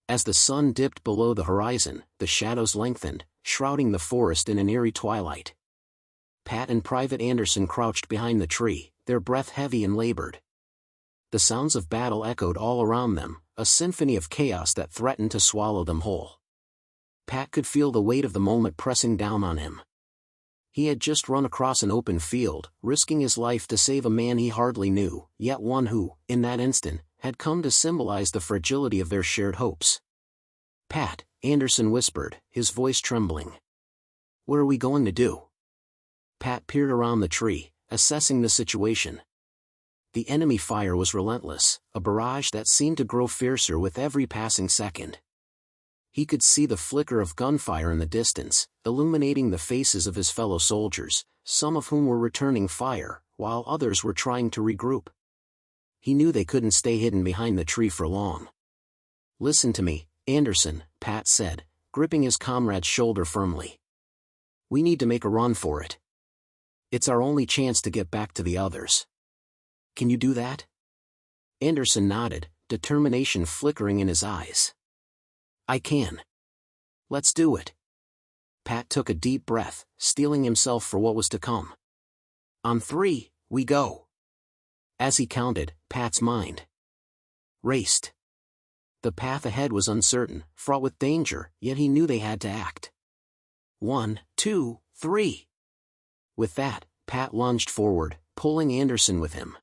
As the sun dipped below the horizon, the shadows lengthened, shrouding the forest in an eerie twilight. Pat and Private Anderson crouched behind the tree, their breath heavy and labored. The sounds of battle echoed all around them, a symphony of chaos that threatened to swallow them whole. Pat could feel the weight of the moment pressing down on him. He had just run across an open field, risking his life to save a man he hardly knew, yet one who, in that instant, had come to symbolize the fragility of their shared hopes. "Pat," Anderson whispered, his voice trembling. "What are we going to do?" Pat peered around the tree, assessing the situation. The enemy fire was relentless, a barrage that seemed to grow fiercer with every passing second. He could see the flicker of gunfire in the distance, illuminating the faces of his fellow soldiers, some of whom were returning fire, while others were trying to regroup. He knew they couldn't stay hidden behind the tree for long. "Listen to me, Anderson," Pat said, gripping his comrade's shoulder firmly. "We need to make a run for it. It's our only chance to get back to the others. Can you do that?" Anderson nodded, determination flickering in his eyes. "I can. Let's do it." Pat took a deep breath, steeling himself for what was to come. "On 3, we go." As he counted, Pat's mind raced. The path ahead was uncertain, fraught with danger, yet he knew they had to act. 1, 2, 3. With that, Pat lunged forward, pulling Anderson with him.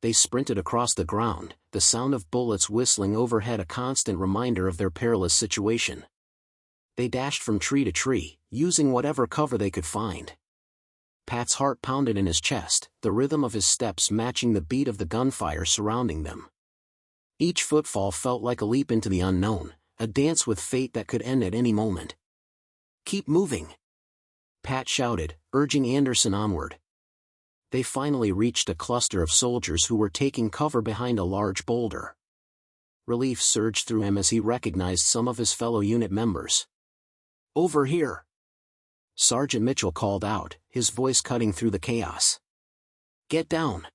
They sprinted across the ground, the sound of bullets whistling overhead a constant reminder of their perilous situation. They dashed from tree to tree, using whatever cover they could find. Pat's heart pounded in his chest, the rhythm of his steps matching the beat of the gunfire surrounding them. Each footfall felt like a leap into the unknown, a dance with fate that could end at any moment. "Keep moving!" Pat shouted, urging Anderson onward. They finally reached a cluster of soldiers who were taking cover behind a large boulder. Relief surged through him as he recognized some of his fellow unit members. "Over here!" Sergeant Mitchell called out, his voice cutting through the chaos. "Get down!"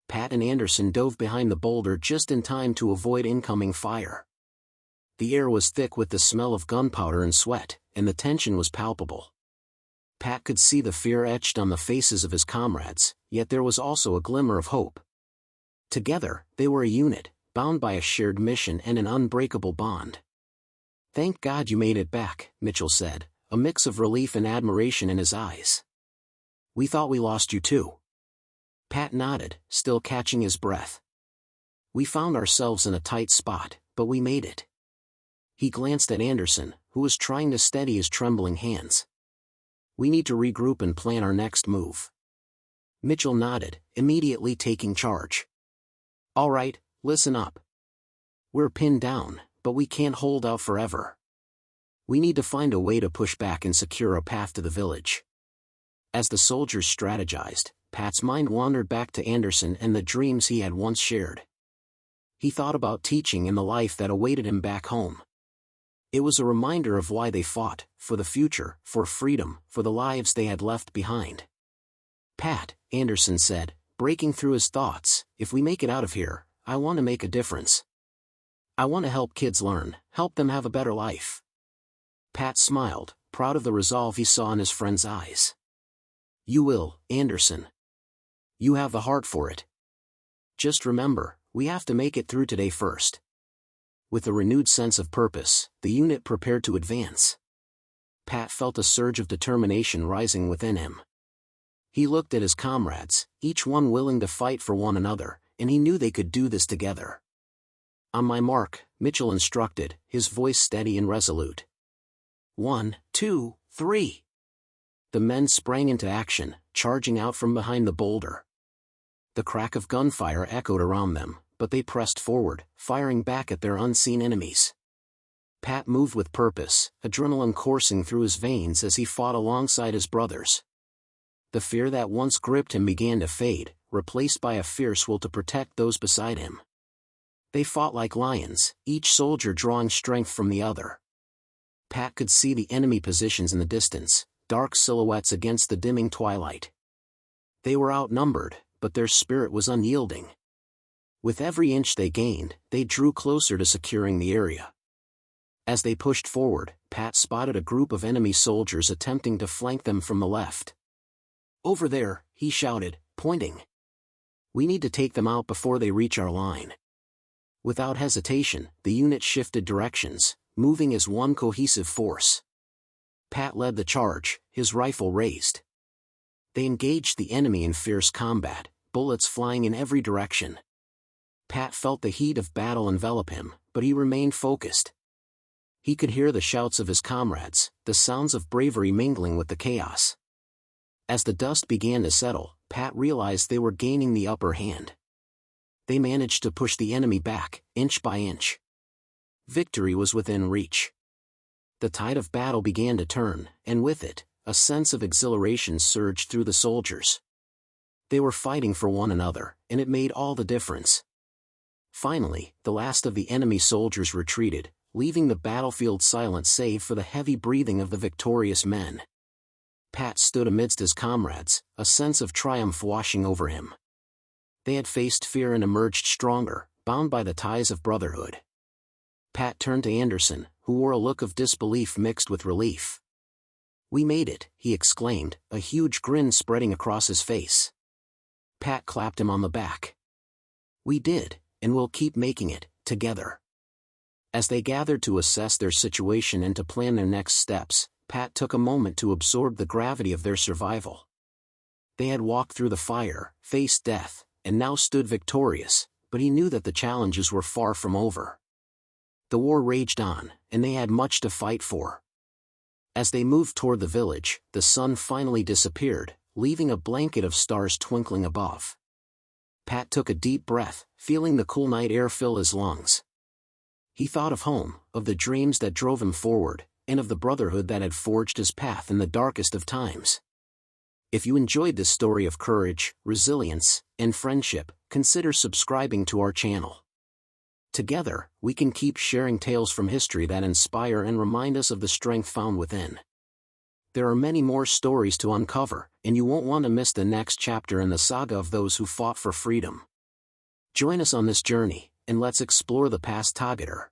Pat and Anderson dove behind the boulder just in time to avoid incoming fire. The air was thick with the smell of gunpowder and sweat, and the tension was palpable. Pat could see the fear etched on the faces of his comrades, yet there was also a glimmer of hope. Together, they were a unit, bound by a shared mission and an unbreakable bond. "Thank God you made it back," Mitchell said, a mix of relief and admiration in his eyes. "We thought we lost you too." Pat nodded, still catching his breath. "We found ourselves in a tight spot, but we made it." He glanced at Anderson, who was trying to steady his trembling hands. "We need to regroup and plan our next move." Mitchell nodded, immediately taking charge. "All right, listen up. We're pinned down, but we can't hold out forever. We need to find a way to push back and secure a path to the village." As the soldiers strategized, Pat's mind wandered back to Anderson and the dreams he had once shared. He thought about teaching and the life that awaited him back home. It was a reminder of why they fought, for the future, for freedom, for the lives they had left behind. "Pat," Anderson said, breaking through his thoughts, "if we make it out of here, I want to make a difference. I want to help kids learn, help them have a better life." Pat smiled, proud of the resolve he saw in his friend's eyes. "You will, Anderson. You have the heart for it. Just remember, we have to make it through today first." With a renewed sense of purpose, the unit prepared to advance. Pat felt a surge of determination rising within him. He looked at his comrades, each one willing to fight for one another, and he knew they could do this together. "On my mark," Mitchell instructed, his voice steady and resolute. 1, 2, 3. The men sprang into action, charging out from behind the boulder. The crack of gunfire echoed around them, but they pressed forward, firing back at their unseen enemies. Pat moved with purpose, adrenaline coursing through his veins as he fought alongside his brothers. The fear that once gripped him began to fade, replaced by a fierce will to protect those beside him. They fought like lions, each soldier drawing strength from the other. Pat could see the enemy positions in the distance, dark silhouettes against the dimming twilight. They were outnumbered, but their spirit was unyielding. With every inch they gained, they drew closer to securing the area. As they pushed forward, Pat spotted a group of enemy soldiers attempting to flank them from the left. "Over there," he shouted, pointing. "We need to take them out before they reach our line." Without hesitation, the unit shifted directions, moving as one cohesive force. Pat led the charge, his rifle raised. They engaged the enemy in fierce combat, bullets flying in every direction. Pat felt the heat of battle envelop him, but he remained focused. He could hear the shouts of his comrades, the sounds of bravery mingling with the chaos. As the dust began to settle, Pat realized they were gaining the upper hand. They managed to push the enemy back, inch by inch. Victory was within reach. The tide of battle began to turn, and with it, a sense of exhilaration surged through the soldiers. They were fighting for one another, and it made all the difference. Finally, the last of the enemy soldiers retreated, leaving the battlefield silent save for the heavy breathing of the victorious men. Pat stood amidst his comrades, a sense of triumph washing over him. They had faced fear and emerged stronger, bound by the ties of brotherhood. Pat turned to Anderson, who wore a look of disbelief mixed with relief. "We made it," he exclaimed, a huge grin spreading across his face. Pat clapped him on the back. "We did, and we'll keep making it, together." As they gathered to assess their situation and to plan their next steps, Pat took a moment to absorb the gravity of their survival. They had walked through the fire, faced death, and now stood victorious, but he knew that the challenges were far from over. The war raged on, and they had much to fight for. As they moved toward the village, the sun finally disappeared, leaving a blanket of stars twinkling above. Pat took a deep breath, feeling the cool night air fill his lungs. He thought of home, of the dreams that drove him forward, and of the brotherhood that had forged his path in the darkest of times. If you enjoyed this story of courage, resilience, and friendship, consider subscribing to our channel. Together, we can keep sharing tales from history that inspire and remind us of the strength found within. There are many more stories to uncover, and you won't want to miss the next chapter in the saga of those who fought for freedom. Join us on this journey, and let's explore the past together.